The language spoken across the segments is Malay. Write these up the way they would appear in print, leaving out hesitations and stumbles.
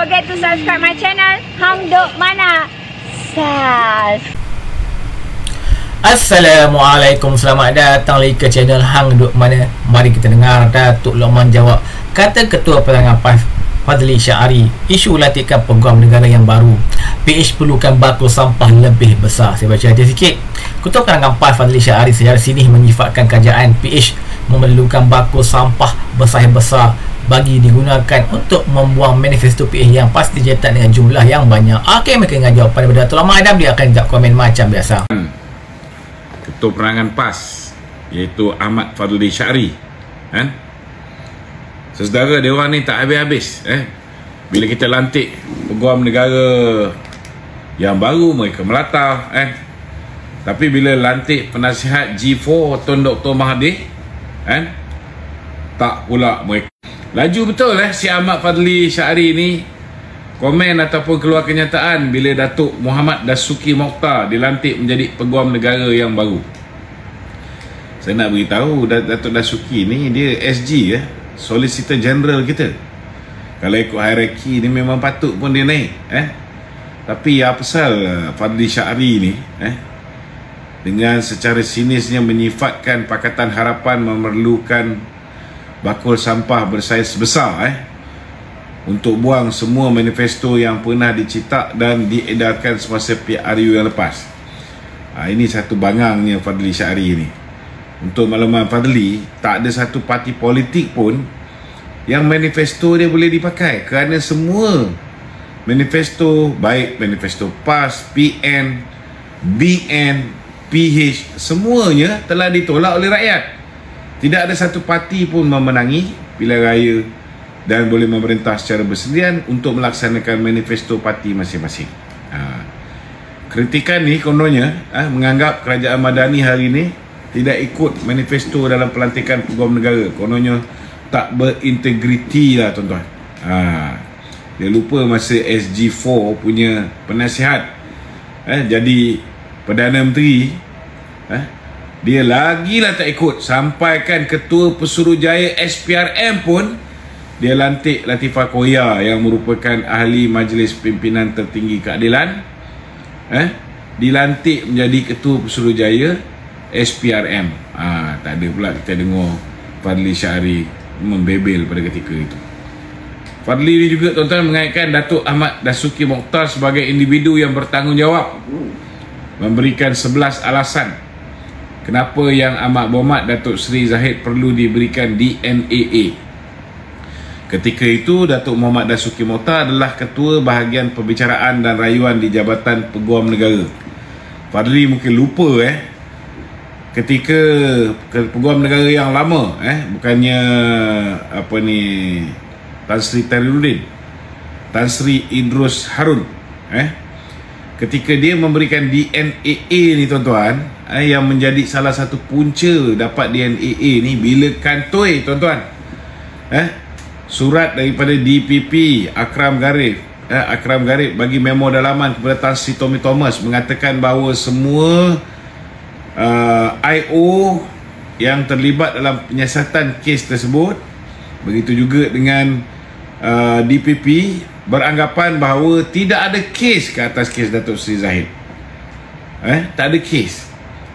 forget to subscribe my channel Hang Duk Mana. Sas. Assalamualaikum, selamat datang lagi ke channel Hang Duk Mana. Mari kita dengar Datuk Lokman jawab kata Ketua Perangan PAS Fadli Syahari isu lantikan peguam negara yang baru. PH perlukan bakul sampah lebih besar. Saya baca dia sikit. Ketua Perangan PAS Fadli Syahari secara sinih menyifatkan kerajaan PH memerlukan bakul sampah besar-besar bagi digunakan untuk membuang manifesto PH yang pasti dicetak dengan jumlah yang banyak. Okey, mereka dengan jawapan daripada Datuk Lokman Adam, dia akan jawab komen macam biasa. Ketua Perangan PAS iaitu Ahmad Fadli Syahari, kan? Sesedara dia orang ni tak habis-habis, bila kita lantik peguam negara yang baru mereka melata, tapi bila lantik penasihat G4 Tun Dr. Mahathir, tak pula mereka. Laju betul si Ahmad Fadli Syahari ni komen ataupun keluar kenyataan bila Datuk Muhammad Dasuki Mokhtar dilantik menjadi peguam negara yang baru. Saya nak beritahu Datuk Dasuki ni dia SG, Solicitor General kita. Kalau ikut hierarki ni memang patut pun dia naik, tapi apa pasal Fadli Syahari ni dengan secara sinisnya menyifatkan Pakatan Harapan memerlukan bakul sampah bersaiz besar untuk buang semua manifesto yang pernah dicetak dan diedarkan semasa PRU yang lepas. Ini satu bangangnya Fadli Syahari ni. Untuk makluman Fadli, tak ada satu parti politik pun yang manifesto dia boleh dipakai, kerana semua manifesto, baik manifesto PAS, PN, BN, PH, semuanya telah ditolak oleh rakyat. Tidak ada satu parti pun memenangi pilihan raya dan boleh memerintah secara bersendirian untuk melaksanakan manifesto parti masing-masing. Kritikan ni kononnya menganggap kerajaan Madani hari ini tidak ikut manifesto dalam pelantikan peguam negara. Kononnya tak berintegriti lah tuan-tuan. Dia lupa masa SG4 punya penasihat jadi Perdana Menteri, dia lagilah tak ikut. Sampaikan Ketua Pesuruhjaya SPRM pun dia lantik Latifah Koya yang merupakan ahli Majlis Pimpinan Tertinggi Keadilan, dilantik menjadi Ketua Pesuruhjaya SPRM. Tak ada pula kita dengar Fadli Syahari membebel pada ketika itu. Fadli ni juga tuan-tuan mengaitkan Datuk Ahmad Dasuki Mokhtar sebagai individu yang bertanggungjawab, memberikan 11 alasan kenapa yang amat berhormat Datuk Seri Zahid perlu diberikan DNAA. Ketika itu Datuk Muhammad Dasuki Mokhtar adalah Ketua Bahagian Pembicaraan dan Rayuan di Jabatan Peguam Negara. Fadli mungkin lupa ketika Peguam Negara yang lama, bukannya Tan Sri Tariruddin, Tan Sri Idrus Harun, ketika dia memberikan DNAA ni tuan-tuan, yang menjadi salah satu punca dapat DNAA ni bila kantoi tuan-tuan, surat daripada DPP Akram Garib bagi memo dalaman kepada Tan Sri Tommy Thomas mengatakan bahawa semua IO yang terlibat dalam penyiasatan kes tersebut, begitu juga dengan DPP, beranggapan bahawa tidak ada kes ke atas kes Datuk Seri Zahid. Tak ada kes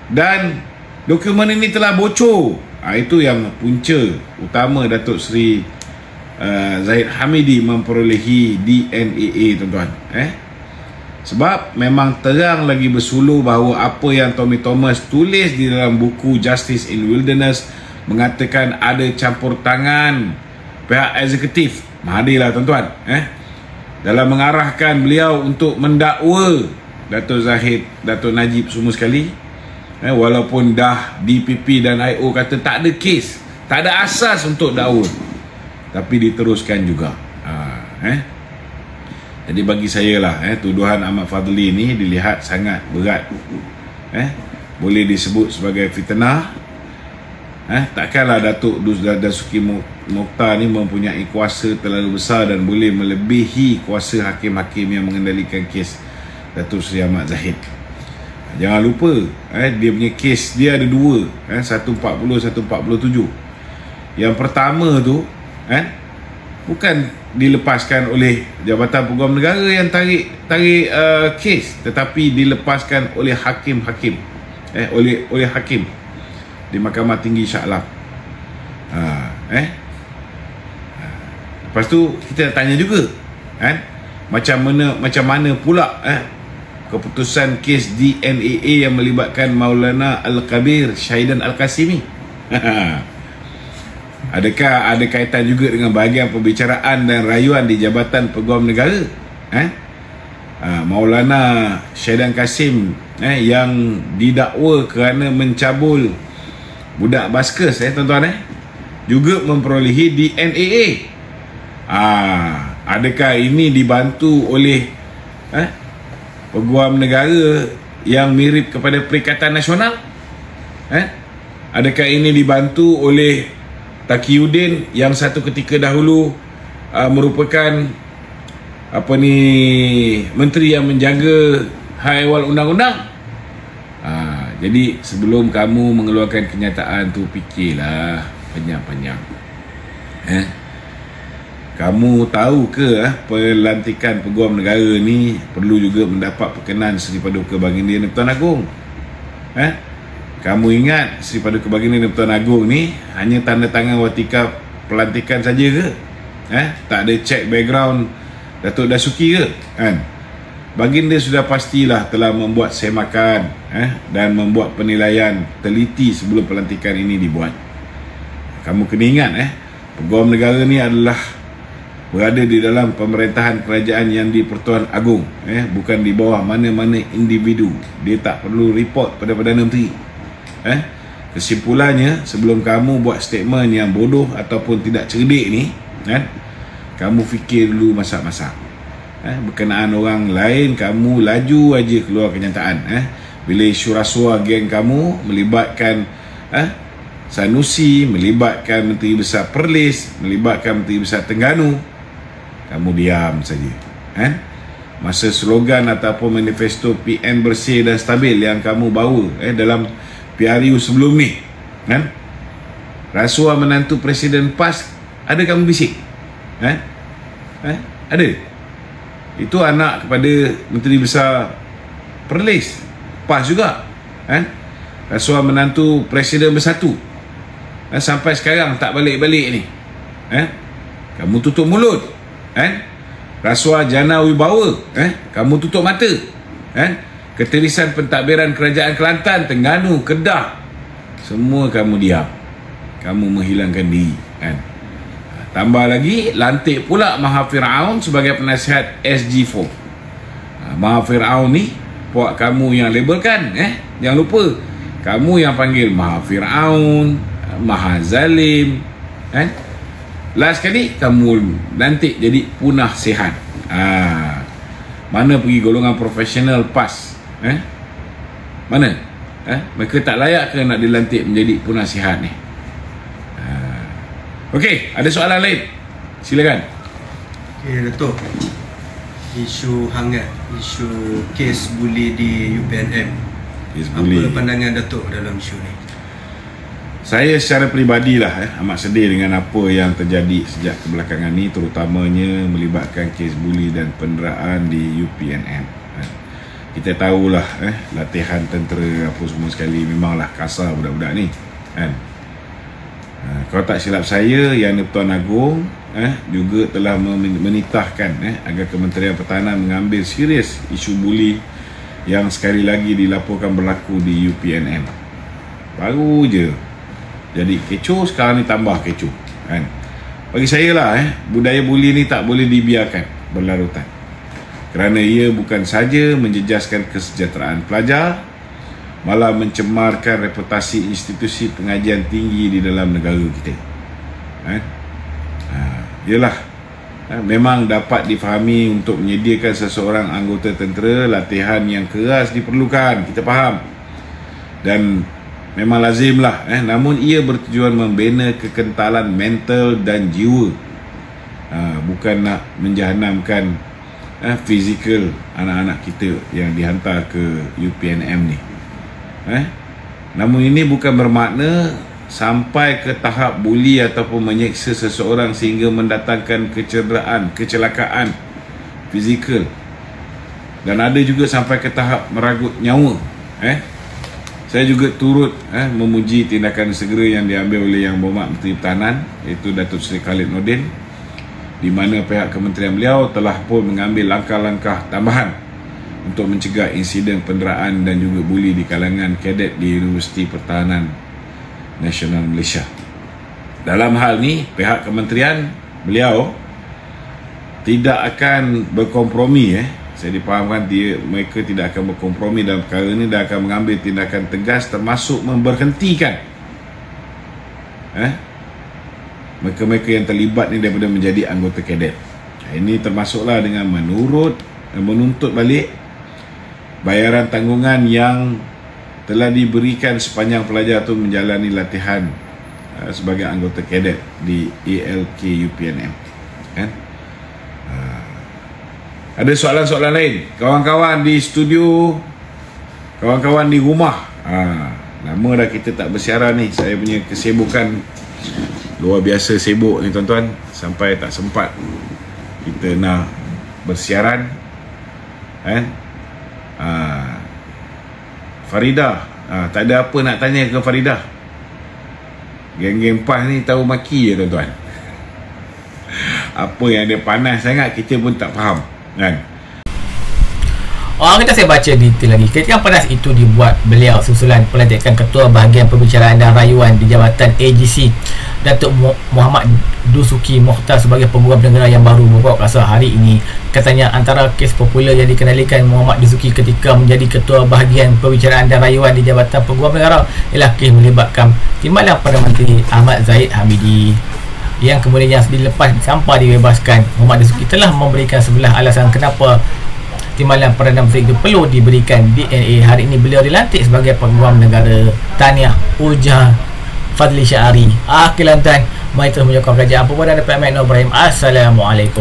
dan dokumen ini telah bocor. Itu yang punca utama Datuk Seri Zahid Hamidi memperolehi DNAA tuan-tuan. Sebab memang terang lagi bersuluh bahawa apa yang Tommy Thomas tulis di dalam buku Justice in Wilderness mengatakan ada campur tangan pihak eksekutif Mahathir lah tuan-tuan, dalam mengarahkan beliau untuk mendakwa Datuk Zahid, Datuk Najib semua sekali, walaupun dah DPP dan IO kata tak ada kes, tak ada asas untuk dakwa, tapi diteruskan juga. Jadi bagi saya lah, tuduhan Ahmad Fadli ni dilihat sangat berat, boleh disebut sebagai fitnah. Takkanlah Datuk Dasuki Mokhtar ni mempunyai kuasa terlalu besar dan boleh melebihi kuasa hakim-hakim yang mengendalikan kes Datuk Seri Ahmad Zahid. Jangan lupa, dia punya kes dia ada dua, 140, 147. Yang pertama tu bukan dilepaskan oleh Jabatan Peguam Negara yang tarik kes, tetapi dilepaskan oleh hakim-hakim oleh hakim di Mahkamah Tinggi Shah Alam. Lepas tu kita tanya juga kan, macam mana pula keputusan kes DNAA yang melibatkan Maulana Al-Kabir Syahidan Al-Qasimi. Adakah ada kaitan juga dengan bahagian pembicaraan dan rayuan di Jabatan Peguam Negara? Maulana Syahidan Qasim yang didakwa kerana mencabul budak Baskers tuan-tuan juga memperolehi DNAA. Adakah ini dibantu oleh Peguam Negara yang mirip kepada Perikatan Nasional? Adakah ini dibantu oleh Taqiyuddin yang satu ketika dahulu merupakan menteri yang menjaga hak ehwal undang-undang? Jadi sebelum kamu mengeluarkan kenyataan tu, fikirlah panjang-panjang. Kamu tahu ke pelantikan Peguam Negara ni perlu juga mendapat perkenan Seri Paduka Baginda Tuan Agong? Kamu ingat Seri Paduka Baginda Tuan Agong ni hanya tanda tangan watika pelantikan saja ke? Tak ada cek background Datuk Dasuki ke? Baginda sudah pastilah telah membuat semakan dan membuat penilaian teliti sebelum pelantikan ini dibuat. Kamu kena ingat Peguam Negara ni adalah berada di dalam pemerintahan kerajaan yang di Pertuan Agong, bukan di bawah mana-mana individu. Dia tak perlu report pada Perdana Menteri. Kesimpulannya, sebelum kamu buat statement yang bodoh ataupun tidak cerdik ni, kamu fikir dulu masak-masak. Berkenaan orang lain, kamu laju aja keluar kenyataan. Bila isu rasuah geng kamu melibatkan Sanusi, melibatkan Menteri Besar Perlis, melibatkan Menteri Besar Terengganu, kamu diam saja. Masa slogan ataupun manifesto PN bersih dan stabil yang kamu bawa dalam PRU sebelum ni, rasuah menantu Presiden PAS, ada kamu bisik? Ada? Itu anak kepada Menteri Besar Perlis, PAS juga. Rasuah menantu Presiden Bersatu, sampai sekarang tak balik-balik ni. Kamu tutup mulut. Rasuah Jana Wibawa, kamu tutup mata. Ketirisan pentadbiran Kerajaan Kelantan, Terengganu, Kedah, semua kamu diam. Kamu menghilangkan diri. Tambah lagi, lantik pula Maha Firaun sebagai penasihat SG4. Maha Firaun ni puak kamu yang labelkan. Jangan lupa, kamu yang panggil Maha Firaun, Maha Zalim. Last kali kamu lantik jadi punah sihat. Mana pergi golongan profesional PAS? Mana? Mereka tak layak ke nak dilantik menjadi punah sihat ni? Okey, ada soalan lain? Silakan. Okey, Datuk. Isu hangat, isu kes buli di UPNM. Apa pandangan Datuk dalam isu ni? Saya secara peribadilah amat sedih dengan apa yang terjadi sejak kebelakangan ni, terutamanya melibatkan kes buli dan penderaan di UPNM. Kita tahulah latihan tentera apa semua sekali memanglah kasar budak-budak ni. Kalau tak silap saya, Yang Tuan Agong juga telah menitahkan agar Kementerian Pertahanan mengambil serius isu buli yang sekali lagi dilaporkan berlaku di UPNM. Baru je jadi kecoh, sekarang ni tambah kecoh. Bagi saya lah, budaya buli ni tak boleh dibiarkan berlarutan, kerana ia bukan saja menjejaskan kesejahteraan pelajar, malah mencemarkan reputasi institusi pengajian tinggi di dalam negara kita. Yalah, memang dapat difahami untuk menyediakan seseorang anggota tentera latihan yang keras diperlukan, kita faham, dan memang lazimlah. Namun ia bertujuan membina kekentalan mental dan jiwa, bukan nak menjahanamkan fizikal anak-anak kita yang dihantar ke UPNM ni. Namun ini bukan bermakna sampai ke tahap buli ataupun menyeksa seseorang sehingga mendatangkan kecederaan, kecelakaan fizikal, dan ada juga sampai ke tahap meragut nyawa. Saya juga turut memuji tindakan segera yang diambil oleh Yang Berhormat Menteri Pertahanan, iaitu Datuk Seri Khalid Nordin, di mana pihak kementerian beliau telah pun mengambil langkah-langkah tambahan untuk mencegah insiden penderaan dan juga buli di kalangan kadet di Universiti Pertahanan Nasional Malaysia. Dalam hal ni, pihak kementerian beliau tidak akan berkompromi. Saya dipahamkan mereka tidak akan berkompromi dalam perkara ini dan akan mengambil tindakan tegas, termasuk memberhentikan mereka-mereka yang terlibat ni daripada menjadi anggota kadet. Ini termasuklah dengan menuntut balik bayaran tanggungan yang telah diberikan sepanjang pelajar itu menjalani latihan sebagai anggota kadet di ALK UPNM. Ada soalan-soalan lain? Kawan-kawan di studio, kawan-kawan di rumah. Lama dah kita tak bersiaran ni. Saya punya kesibukan luar biasa sibuk ni tuan-tuan, sampai tak sempat kita nak bersiaran. Faridah, tak ada apa nak tanya ke Faridah. Geng-geng PAS ni tahu maki je tuan-tuan. Apa yang dia panas sangat kita pun tak faham kan. Kita saya baca detail lagi. Kritikan panas itu dibuat beliau susulan pelantikan Ketua Bahagian Pembicaraan dan Rayuan di Jabatan AGC Datuk Muhammad Dusuki Mokhtar sebagai Peguam Negara yang baru beberapa kuasa hari ini. Katanya antara kes popular yang dikenalikan Muhammad Dusuki ketika menjadi Ketua Bahagian Pembicaraan dan Rayuan di Jabatan Peguam Negara ialah kes melibatkan Timbalan Perdana Menteri Ahmad Zahid Hamidi, yang kemudian dilepas tanpa dibebaskan. Muhammad Dusuki telah memberikan sebelah alasan kenapa Timbalan Perdana Menteri itu perlu diberikan DNA. Hari ini beliau dilantik sebagai Peguam Negara. Tahniah, ujar Fadli Syahari. Akhirnya tuan, mari terus menyokong kerajaan. Apa pun ada Pak Mek Nur Ibrahim. Assalamualaikum.